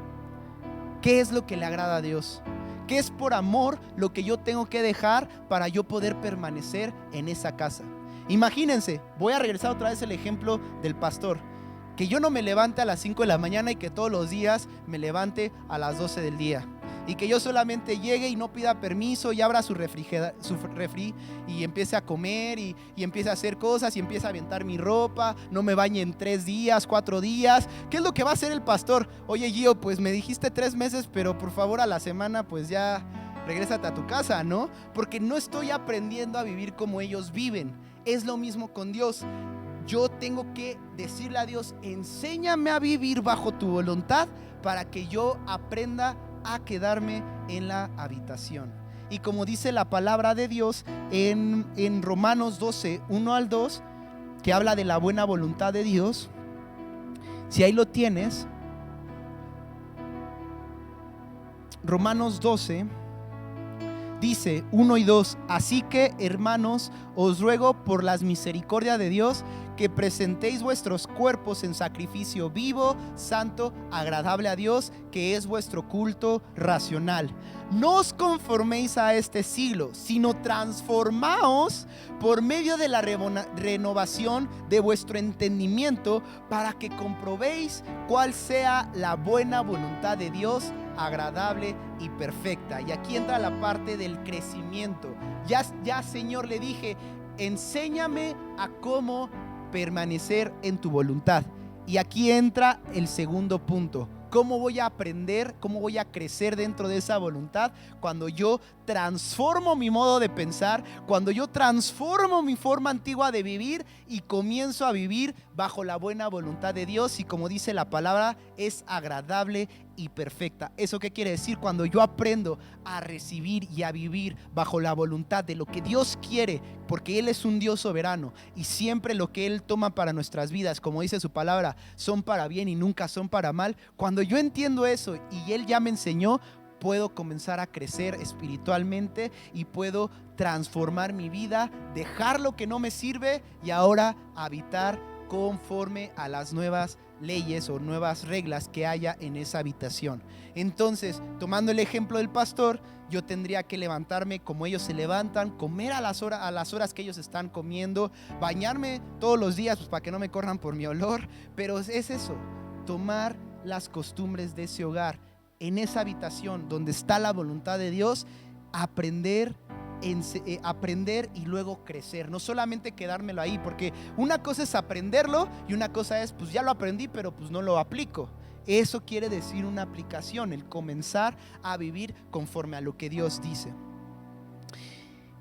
qué es lo que le agrada a Dios, qué es por amor lo que yo tengo que dejar para yo poder permanecer en esa casa. Imagínense, voy a regresar otra vez al ejemplo del pastor, que yo no me levante a las 5 de la mañana y que todos los días me levante a las 12 del día, y que yo solamente llegue y no pida permiso y abra su refri y empiece a comer y empiece a hacer cosas y empiece a aventar mi ropa, no me bañe en 3 días, 4 días. ¿Qué es lo que va a hacer el pastor? Oye, Gio, pues me dijiste 3 meses, pero por favor a la semana pues ya regrésate a tu casa, ¿no? Porque no estoy aprendiendo a vivir como ellos viven. Es lo mismo con Dios. Yo tengo que decirle a Dios: enséñame a vivir bajo tu voluntad para que yo aprenda a quedarme en la habitación. Y como dice la palabra de Dios en Romanos 12, 1 al 2, que habla de la buena voluntad de Dios, si ahí lo tienes, Romanos 12 dice 1 y 2: así que, hermanos, os ruego por las misericordias de Dios que presentéis vuestros cuerpos en sacrificio vivo, santo, agradable a Dios, que es vuestro culto racional. No os conforméis a este siglo, sino transformaos por medio de la renovación de vuestro entendimiento, para que comprobéis cuál sea la buena voluntad de Dios, agradable y perfecta. Y aquí entra la parte del crecimiento. Ya Señor, le dije: enséñame a cómo permanecer en tu voluntad. Y aquí entra el segundo punto: ¿cómo voy a aprender? ¿Cómo voy a crecer dentro de esa voluntad? Cuando yo transformo mi modo de pensar, cuando yo transformo mi forma antigua de vivir y comienzo a vivir bajo la buena voluntad de Dios. Y como dice la palabra, es agradable y perfecta. ¿Eso qué quiere decir? Cuando yo aprendo a recibir y a vivir bajo la voluntad de lo que Dios quiere, porque Él es un Dios soberano y siempre lo que Él toma para nuestras vidas, como dice su palabra, son para bien y nunca son para mal. Cuando yo entiendo eso y Él ya me enseñó, puedo comenzar a crecer espiritualmente y puedo transformar mi vida, dejar lo que no me sirve y ahora habitar conforme a las nuevas leyes o nuevas reglas que haya en esa habitación. Entonces, tomando el ejemplo del pastor, yo tendría que levantarme como ellos se levantan, comer a las horas que ellos están comiendo, bañarme todos los días pues, para que no me corran por mi olor. Pero es eso, tomar las costumbres de ese hogar, en esa habitación donde está la voluntad de Dios, aprender y luego crecer, no solamente quedármelo ahí, porque una cosa es aprenderlo y una cosa es pues ya lo aprendí pero pues no lo aplico. Eso quiere decir una aplicación, el comenzar a vivir conforme a lo que Dios dice.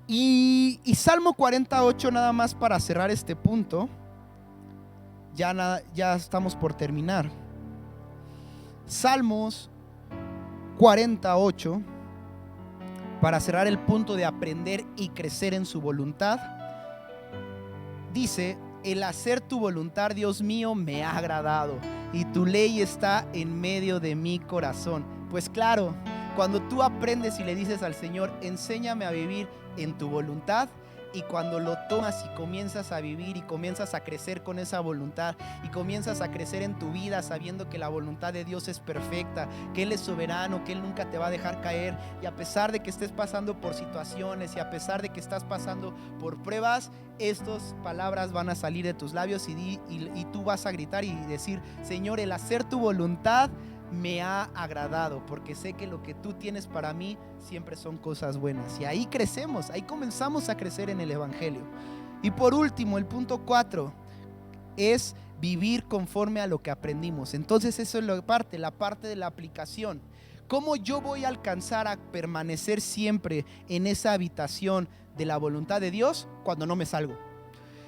Y Salmo 48, nada más para cerrar este punto, ya estamos por terminar. Salmos 48, para cerrar el punto de aprender y crecer en su voluntad, dice: el hacer tu voluntad, Dios mío, me ha agradado, y tu ley está en medio de mi corazón. Pues claro, cuando tú aprendes y le dices al Señor, enséñame a vivir en tu voluntad, y cuando lo tomas y comienzas a vivir y comienzas a crecer con esa voluntad y comienzas a crecer en tu vida sabiendo que la voluntad de Dios es perfecta, que Él es soberano, que Él nunca te va a dejar caer, y a pesar de que estés pasando por situaciones y a pesar de que estás pasando por pruebas, estas palabras van a salir de tus labios y tú vas a gritar y decir: Señor, el hacer tu voluntad me ha agradado, porque sé que lo que tú tienes para mí siempre son cosas buenas. Y ahí crecemos, ahí comenzamos a crecer en el evangelio. Y por último, el punto 4 es vivir conforme a lo que aprendimos. Entonces eso es la parte de la aplicación. ¿Cómo yo voy a alcanzar a permanecer siempre en esa habitación de la voluntad de Dios cuando no me salgo?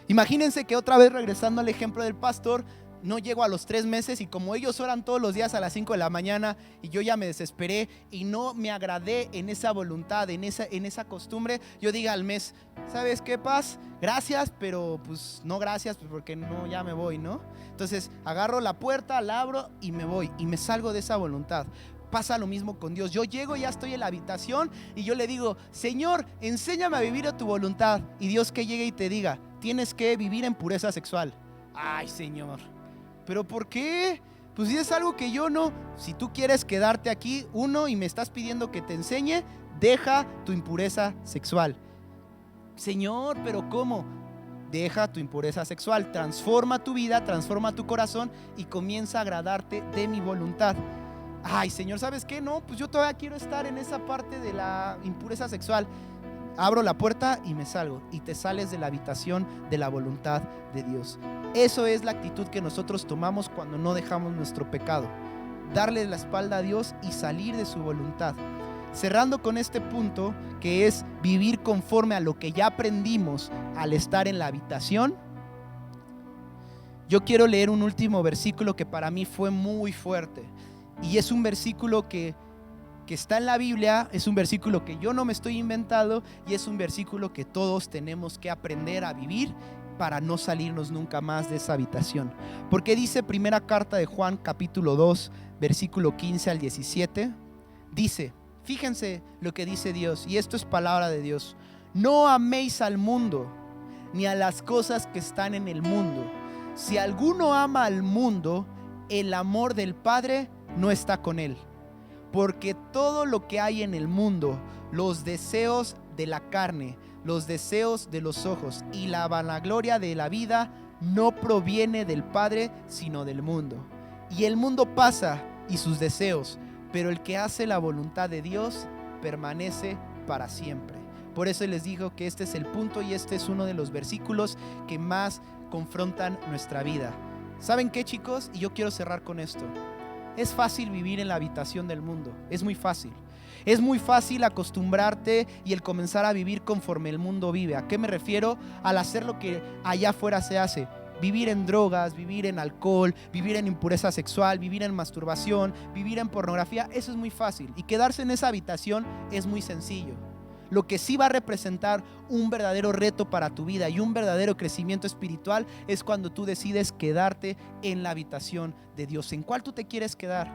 Imagínense que otra vez, regresando al ejemplo del pastor, no llego a los 3 meses y como ellos oran todos los días a las 5 de la mañana y yo ya me desesperé y no me agradé en esa voluntad, en esa costumbre, yo diga al mes: ¿sabes qué, Paz? Gracias, pero pues no gracias, pues porque no, ya me voy, ¿no? Entonces agarro la puerta, la abro y me voy y me salgo de esa voluntad. Pasa lo mismo con Dios. Yo llego, ya estoy en la habitación y yo le digo: Señor, enséñame a vivir a tu voluntad. Y Dios que llegue y te diga: tienes que vivir en pureza sexual. Ay, Señor, ¿pero por qué? Pues si es algo que yo no. Si tú quieres quedarte aquí, y me estás pidiendo que te enseñe, deja tu impureza sexual. Señor, ¿pero cómo? Deja tu impureza sexual, transforma tu vida, transforma tu corazón y comienza a agradarte de mi voluntad. Ay, Señor, ¿sabes qué? No, pues yo todavía quiero estar en esa parte de la impureza sexual. Abro la puerta y me salgo, y te sales de la habitación de la voluntad de Dios. Eso es la actitud que nosotros tomamos cuando no dejamos nuestro pecado: darle la espalda a Dios y salir de su voluntad. Cerrando con este punto, que es vivir conforme a lo que ya aprendimos al estar en la habitación, yo quiero leer un último versículo que para mí fue muy fuerte, y es un versículo que está en la Biblia, es un versículo que yo no me estoy inventando, y es un versículo que todos tenemos que aprender a vivir para no salirnos nunca más de esa habitación. Porque dice primera carta de Juan, capítulo 2, versículo 15 al 17, dice: fíjense lo que dice Dios, y esto es palabra de Dios: no améis al mundo ni a las cosas que están en el mundo. Si alguno ama al mundo, el amor del Padre no está con él. Porque todo lo que hay en el mundo, los deseos de la carne, los deseos de los ojos y la vanagloria de la vida, no proviene del Padre, sino del mundo. Y el mundo pasa y sus deseos, pero el que hace la voluntad de Dios permanece para siempre. Por eso les digo que este es el punto, y este es uno de los versículos que más confrontan nuestra vida. ¿Saben qué, chicos? Y yo quiero cerrar con esto. Es fácil vivir en la habitación del mundo, es muy fácil. Es muy fácil acostumbrarte y el comenzar a vivir conforme el mundo vive. ¿A qué me refiero? Al hacer lo que allá afuera se hace. Vivir en drogas, vivir en alcohol, vivir en impureza sexual, vivir en masturbación, vivir en pornografía. Eso es muy fácil. Y quedarse en esa habitación es muy sencillo. Lo que sí va a representar un verdadero reto para tu vida y un verdadero crecimiento espiritual es cuando tú decides quedarte en la habitación de Dios. ¿En cuál tú te quieres quedar?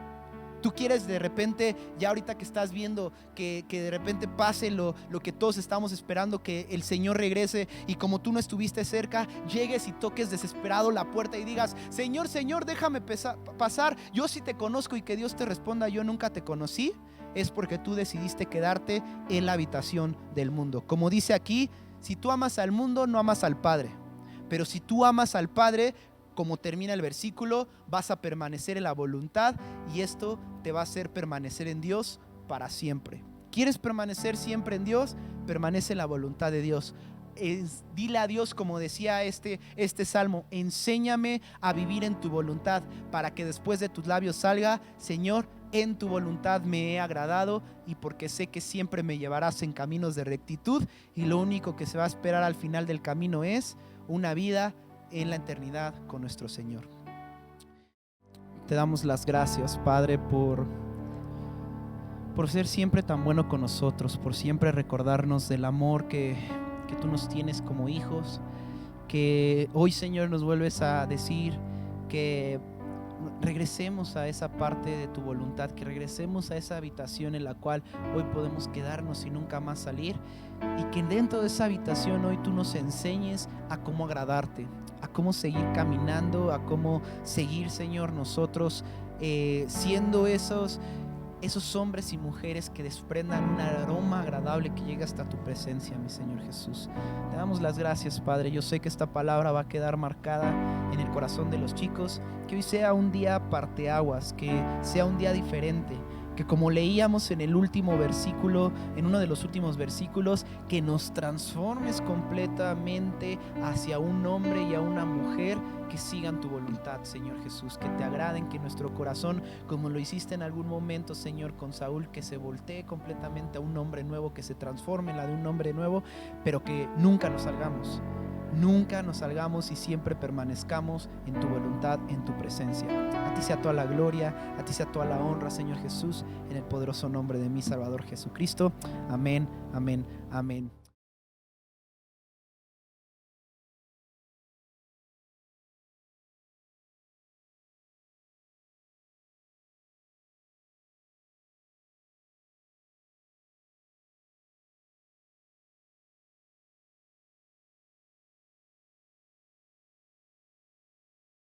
Tú quieres de repente, ya ahorita que estás viendo que de repente pase lo que todos estamos esperando, que el Señor regrese, y como tú no estuviste cerca, llegues y toques desesperado la puerta y digas: Señor, Señor, déjame pasar, yo sí te conozco, y que Dios te responda: yo nunca te conocí. Es porque tú decidiste quedarte en la habitación del mundo. Como dice aquí, si tú amas al mundo, no amas al Padre. Pero si tú amas al Padre, como termina el versículo, vas a permanecer en la voluntad, y esto te va a hacer permanecer en Dios para siempre. ¿Quieres permanecer siempre en Dios? Permanece en la voluntad de Dios. dile a Dios, como decía este salmo: enséñame a vivir en tu voluntad, para que después de tus labios salga: Señor, en tu voluntad me he agradado, y porque sé que siempre me llevarás en caminos de rectitud, y lo único que se va a esperar al final del camino es una vida en la eternidad con nuestro Señor. Te damos las gracias, Padre, por ser siempre tan bueno con nosotros, por siempre recordarnos del amor que tú nos tienes como hijos, que hoy, Señor, nos vuelves a decir que regresemos a esa parte de tu voluntad, que regresemos a esa habitación en la cual hoy podemos quedarnos y nunca más salir, y que dentro de esa habitación hoy tú nos enseñes a cómo agradarte, a cómo seguir caminando, a cómo seguir, Señor, nosotros siendo esos hombres y mujeres que desprendan un aroma agradable que llegue hasta tu presencia, mi Señor Jesús. Te damos las gracias, Padre. Yo sé que esta palabra va a quedar marcada en el corazón de los chicos, que hoy sea un día parteaguas, que sea un día diferente, que como leíamos en el último versículo, en uno de los últimos versículos, que nos transformes completamente hacia un hombre y a una mujer que sigan tu voluntad, Señor Jesús, que te agraden, que nuestro corazón, como lo hiciste en algún momento, Señor, con Saúl, que se voltee completamente a un hombre nuevo, que se transforme en la de un hombre nuevo, pero que nunca nos salgamos y siempre permanezcamos en tu voluntad, en tu presencia. A ti sea toda la gloria, a ti sea toda la honra, Señor Jesús, en el poderoso nombre de mi Salvador Jesucristo. Amén, amén, amén.